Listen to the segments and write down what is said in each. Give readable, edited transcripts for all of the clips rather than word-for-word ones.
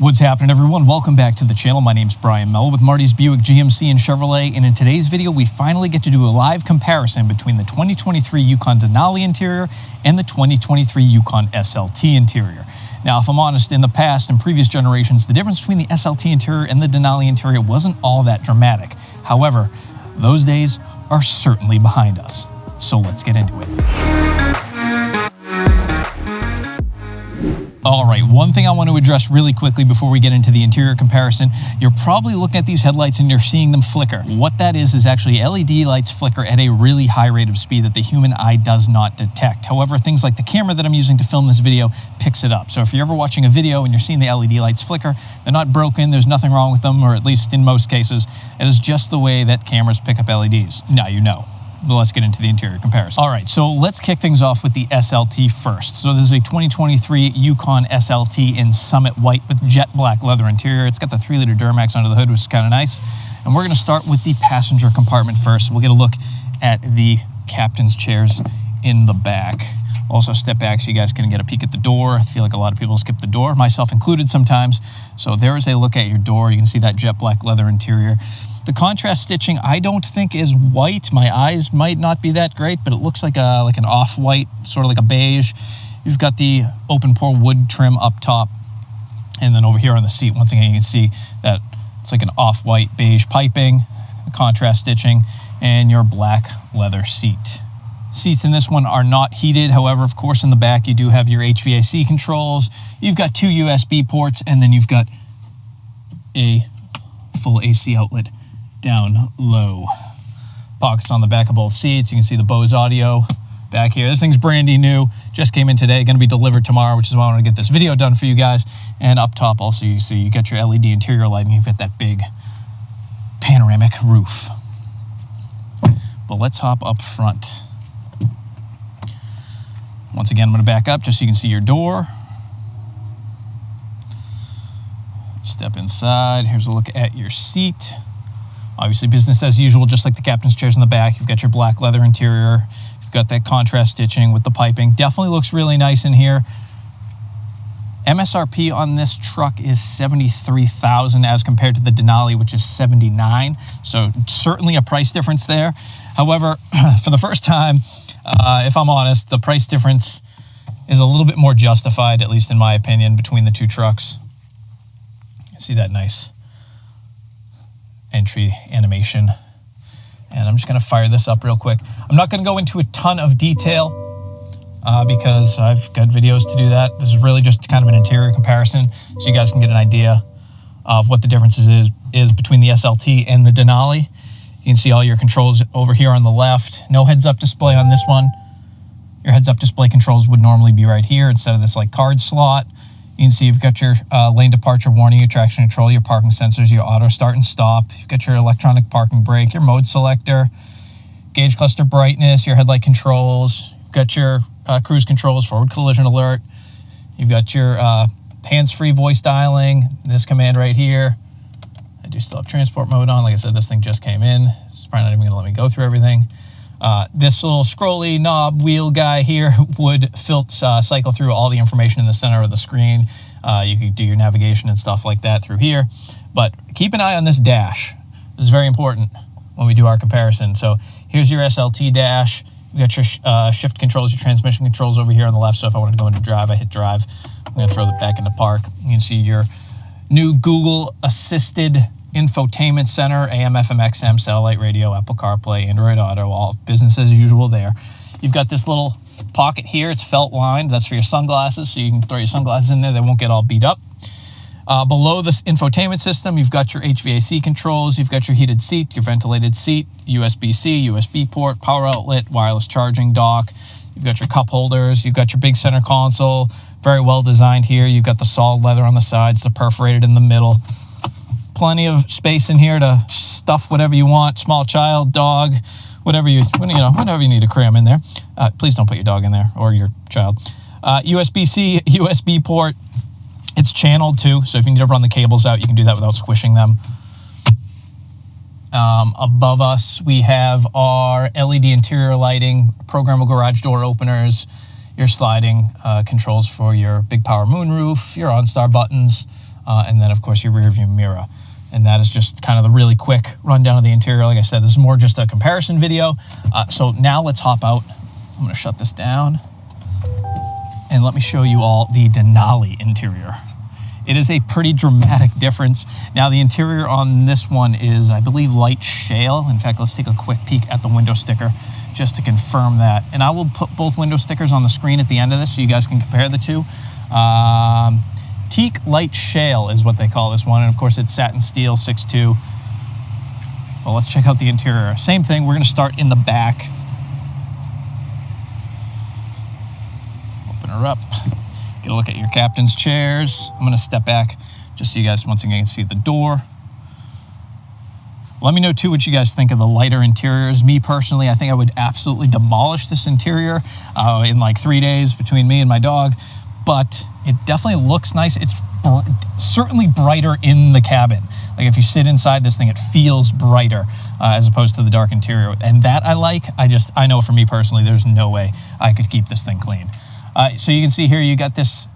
What's happening, everyone? Welcome back to the channel. My name's Brian Mello with Marty's Buick GMC and Chevrolet, and in today's video we finally get to do a live comparison between the 2023 Yukon Denali Interior and the 2023 Yukon SLT Interior. Now, if I'm honest, in the past, in previous generations, the difference between the SLT Interior and the Denali Interior wasn't all that dramatic. However, those days are certainly behind us. So let's get into it. All right, one thing I want to address really quickly before we get into the interior comparison, you're probably looking at these headlights and you're seeing them flicker. What that is actually LED lights flicker at a really high rate of speed that the human eye does not detect. However, things like the camera that I'm using to film this video picks it up. So if you're ever watching a video and you're seeing the LED lights flicker, they're not broken, there's nothing wrong with them, or at least in most cases. It is just the way that cameras pick up LEDs. Now you know. But let's get into the interior comparison. All right, so let's kick things off with the SLT first. So this is a 2023 Yukon SLT in Summit White with jet black leather interior. It's got the 3-liter Duramax under the hood, which is kind of nice. And we're gonna start with the passenger compartment first. We'll get a look at the captain's chairs in the back. Also step back so you guys can get a peek at the door. I feel like a lot of people skip the door, myself included sometimes. So there is a look at your door. You can see that jet black leather interior. The contrast stitching I don't think is white. My eyes might not be that great, but it looks like an off-white, sort of like a beige. You've got the open pore wood trim up top. And then over here on the seat, once again, you can see that it's like an off-white beige piping, contrast stitching, and your black leather seat. Seats in this one are not heated. However, of course, in the back, you do have your HVAC controls. You've got 2 USB ports, and then you've got a full AC outlet down low. Pockets on the back of both seats. You can see the Bose audio back here. This thing's brandy new, just came in today, going to be delivered tomorrow, which is why I want to get this video done for you guys. And up top also you see you got your LED interior lighting. You've got that big panoramic roof. But let's hop up front. Once again, I'm going to back up just so you can see your door. Step inside. Here's a look at your seat. Obviously business as usual, just like the captain's chairs in the back. You've got your black leather interior. You've got that contrast stitching with the piping. Definitely looks really nice in here. MSRP on this truck is $73,000 as compared to the Denali, which is $79,000. So certainly a price difference there. However, for the first time, if I'm honest, the price difference is a little bit more justified, at least in my opinion, between the two trucks. See that nice entry animation. And I'm just going to fire this up real quick. I'm not going to go into a ton of detail because I've got videos to do that. This is really just kind of an interior comparison so you guys can get an idea of what the differences is between the SLT and the Denali. You can see all your controls over here on the left. No heads-up display on this one. Your heads-up display controls would normally be right here instead of this like card slot. You can see you've got your lane departure warning, your traction control, your parking sensors, your auto start and stop. You've got your electronic parking brake, your mode selector, gauge cluster brightness, your headlight controls. You've got your cruise controls, forward collision alert. You've got your hands-free voice dialing, this command right here. I do still have transport mode on. Like I said, this thing just came in. It's probably not even going to let me go through everything. This little scrolly knob wheel guy here would cycle through all the information in the center of the screen. You could do your navigation and stuff like that through here. But keep an eye on this dash. This is very important when we do our comparison. So here's your SLT dash. You got your shift controls, your transmission controls over here on the left. So if I wanted to go into drive, I hit drive. I'm going to throw it back into park. You can see your new Google assisted infotainment center, AM, FM, XM, satellite radio, Apple CarPlay, Android Auto, all business as usual there. You've got this little pocket here. It's felt lined. That's for your sunglasses, so you can throw your sunglasses in there. They won't get all beat up. Below this infotainment system, you've got your HVAC controls. You've got your heated seat, your ventilated seat, USB-C, USB port, power outlet, wireless charging dock. You've got your cup holders. You've got your big center console. Very well designed here. You've got the solid leather on the sides, the perforated in the middle. Plenty of space in here to stuff whatever you want, small child, dog, whatever you need to cram in there. Please don't put your dog in there or your child. USB-C, USB port. It's channeled too, so if you need to run the cables out, you can do that without squishing them. Above us, we have our LED interior lighting, programmable garage door openers, your sliding controls for your big power moonroof, your OnStar buttons, and then of course your rear view mirror. And that is just kind of the really quick rundown of the interior. Like I said, this is more just a comparison video. So now let's hop out. I'm going to shut this down and let me show you all the Denali interior. It is a pretty dramatic difference. Now the interior on this one is, I believe, light shale. In fact, let's take a quick peek at the window sticker just to confirm that. And I will put both window stickers on the screen at the end of this so you guys can compare the two. Teak light shale is what they call this one. And of course it's satin steel 6.2. Well, let's check out the interior. Same thing, we're gonna start in the back. Open her up. Get a look at your captain's chairs. I'm gonna step back just so you guys once again can see the door. Let me know too what you guys think of the lighter interiors. Me personally, I think I would absolutely demolish this interior in like 3 days between me and my dog, but it definitely looks nice. It's certainly brighter in the cabin. Like if you sit inside this thing, it feels brighter as opposed to the dark interior. And that I like. I know for me personally, there's no way I could keep this thing clean. So you can see here, you got this,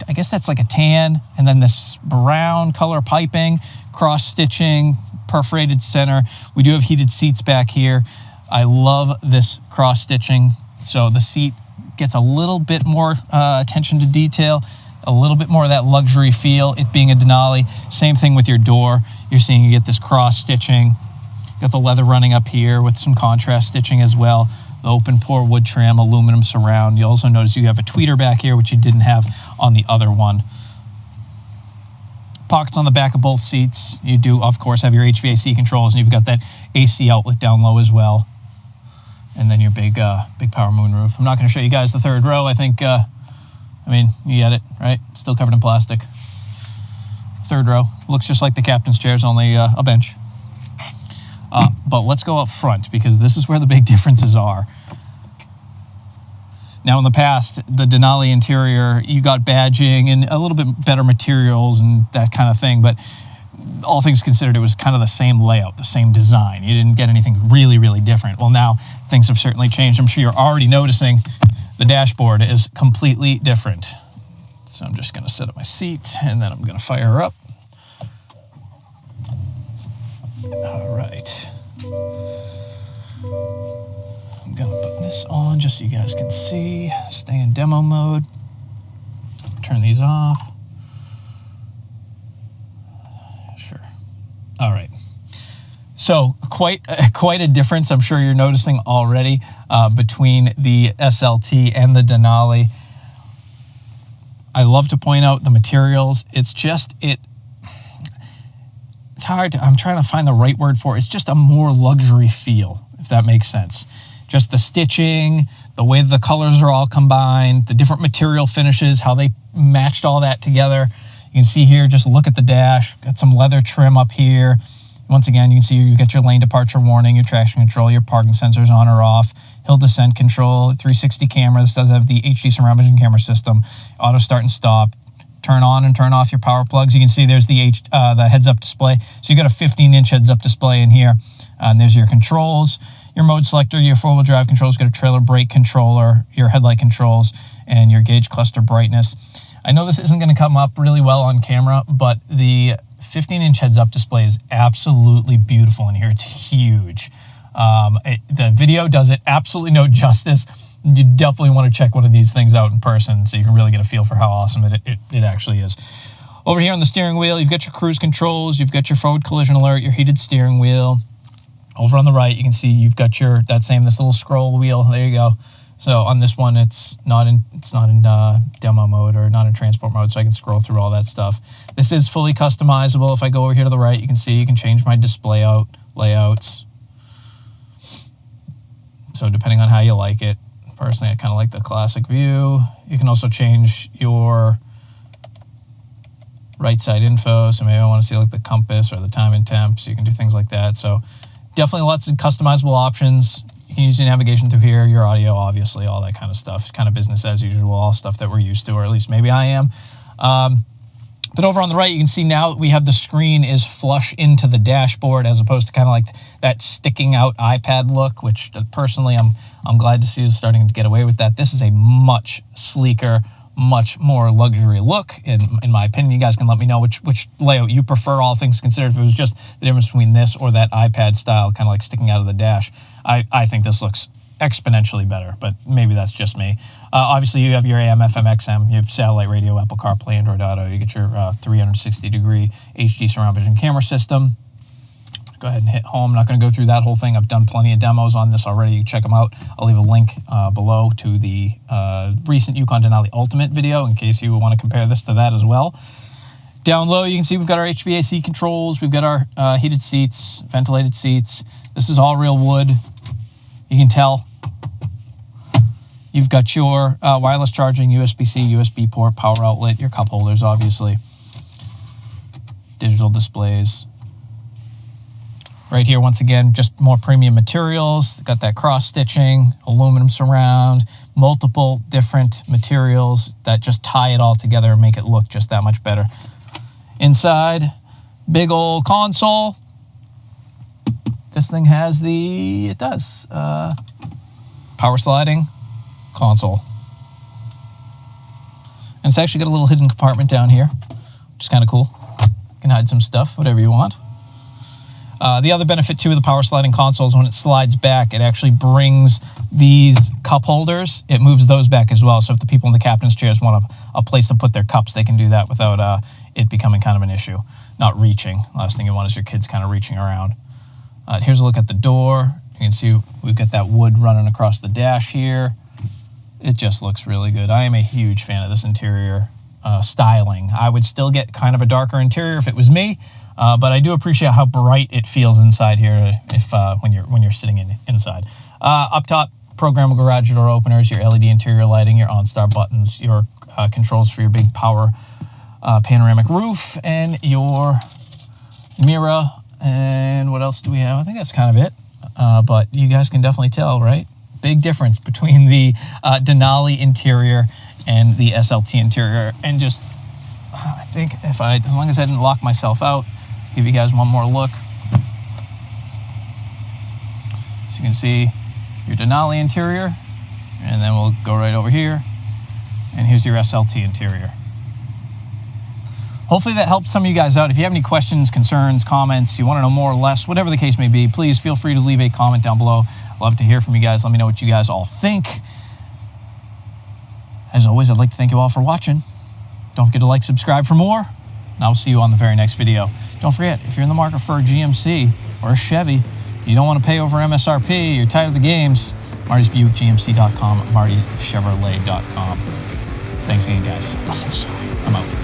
I guess that's like a tan, and then this brown color piping, cross stitching, perforated center. We do have heated seats back here. I love this cross stitching. So the seat gets a little bit more attention to detail, a little bit more of that luxury feel, it being a Denali. Same thing with your door. You're seeing you get this cross stitching. Got the leather running up here with some contrast stitching as well. The open pore wood trim, aluminum surround. You also notice you have a tweeter back here, which you didn't have on the other one. Pockets on the back of both seats. You do, of course, have your HVAC controls, and you've got that AC outlet down low as well. And then your big power moonroof. I'm not going to show you guys the third row. I think, I mean, you get it, right? Still covered in plastic. Third row. Looks just like the captain's chairs, only a bench. But let's go up front because this is where the big differences are. Now, in the past, the Denali interior, you got badging and a little bit better materials and that kind of thing, but all things considered, it was kind of the same layout, the same design. You didn't get anything really, really different. Well, now things have certainly changed. I'm sure you're already noticing the dashboard is completely different. So I'm just going to set up my seat and then I'm going to fire her up. All right. I'm going to put this on just so you guys can see. Stay in demo mode. Turn these off. Sure. All right. So quite a difference, I'm sure you're noticing already, between the SLT and the Denali. I love to point out the materials. It's just, it's hard to, I'm trying to find the right word for it. It's just a more luxury feel, if that makes sense. Just the stitching, the way the colors are all combined, the different material finishes, how they matched all that together. You can see here, just look at the dash, got some leather trim up here. Once again, you can see you get your lane departure warning, your traction control, your parking sensors on or off, hill descent control, 360 camera. This does have the HD surround vision camera system, auto start and stop, turn on and turn off your power plugs. You can see there's the heads-up display. So you got a 15-inch heads-up display in here. And there's your controls, your mode selector, your four-wheel drive controls, got a trailer brake controller, your headlight controls, and your gauge cluster brightness. I know this isn't going to come up really well on camera, but the 15-inch heads-up display is absolutely beautiful in here. It's huge. The video does it absolutely no justice. You definitely want to check one of these things out in person so you can really get a feel for how awesome it actually is. Over here on the steering wheel, you've got your cruise controls, you've got your forward collision alert, your heated steering wheel. Over on the right, you can see you've got this little scroll wheel. There you go. So on this one, it's not in demo mode or not in transport mode, so I can scroll through all that stuff. This is fully customizable. If I go over here to the right, you can see you can change my display layouts. So depending on how you like it. Personally, I kind of like the classic view. You can also change your right side info. So maybe I want to see like the compass or the time and temp. So you can do things like that. So definitely lots of customizable options. You can use your navigation through here, your audio, obviously, all that kind of stuff. Kind of business as usual, all stuff that we're used to, or at least maybe I am. But over on the right, you can see now we have the screen is flush into the dashboard as opposed to kind of like that sticking out iPad look, which personally I'm glad to see is starting to get away with that. This is a much sleeker, much more luxury look, in my opinion. You guys can let me know which layout you prefer, all things considered. If it was just the difference between this or that iPad style, kind of like sticking out of the dash, I think this looks exponentially better, but maybe that's just me. Obviously, you have your AM, FM, XM, you have satellite radio, Apple CarPlay, Android Auto, you get your 360-degree HD surround vision camera system. Go ahead and hit home. I'm not going to go through that whole thing. I've done plenty of demos on this already. You can check them out. I'll leave a link below to the recent Yukon Denali Ultimate video in case you want to compare this to that as well. Down low, you can see we've got our HVAC controls. We've got our heated seats, ventilated seats. This is all real wood. You can tell. You've got your wireless charging, USB-C, USB port, power outlet, your cup holders, obviously. Digital displays. Right here, once again, just more premium materials. Got that cross-stitching, aluminum surround, multiple different materials that just tie it all together and make it look just that much better. Inside, big old console. This thing has power sliding console. And it's actually got a little hidden compartment down here, which is kind of cool. You can hide some stuff, whatever you want. The other benefit, too, of the power sliding console is when it slides back, it actually brings these cup holders. It moves those back as well. So if the people in the captain's chairs want a place to put their cups, they can do that without it becoming kind of an issue. Not reaching. Last thing you want is your kids kind of reaching around. Here's a look at the door. You can see we've got that wood running across the dash here. It just looks really good. I am a huge fan of this interior styling. I would still get kind of a darker interior if it was me. But I do appreciate how bright it feels inside here if when you're sitting inside. Up top, programmable garage door openers, your LED interior lighting, your OnStar buttons, your controls for your big power panoramic roof, and your mirror. And what else do we have? I think that's kind of it. But you guys can definitely tell, right? Big difference between the Denali interior and the SLT interior. And just, I think as long as I didn't lock myself out, give you guys one more look. So you can see your Denali interior, and then we'll go right over here, and here's your SLT interior. Hopefully that helps some of you guys out. If you have any questions, concerns, comments, you want to know more or less, whatever the case may be, please feel free to leave a comment down below. Love to hear from you guys. Let me know what you guys all think. As always, I'd like to thank you all for watching. Don't forget to like, subscribe for more, and I'll see you on the very next video. Don't forget, if you're in the market for a GMC or a Chevy, you don't want to pay over MSRP, you're tired of the games, Marty'sBuickGMC.com, MartyChevrolet.com. Thanks again, guys. I'm out.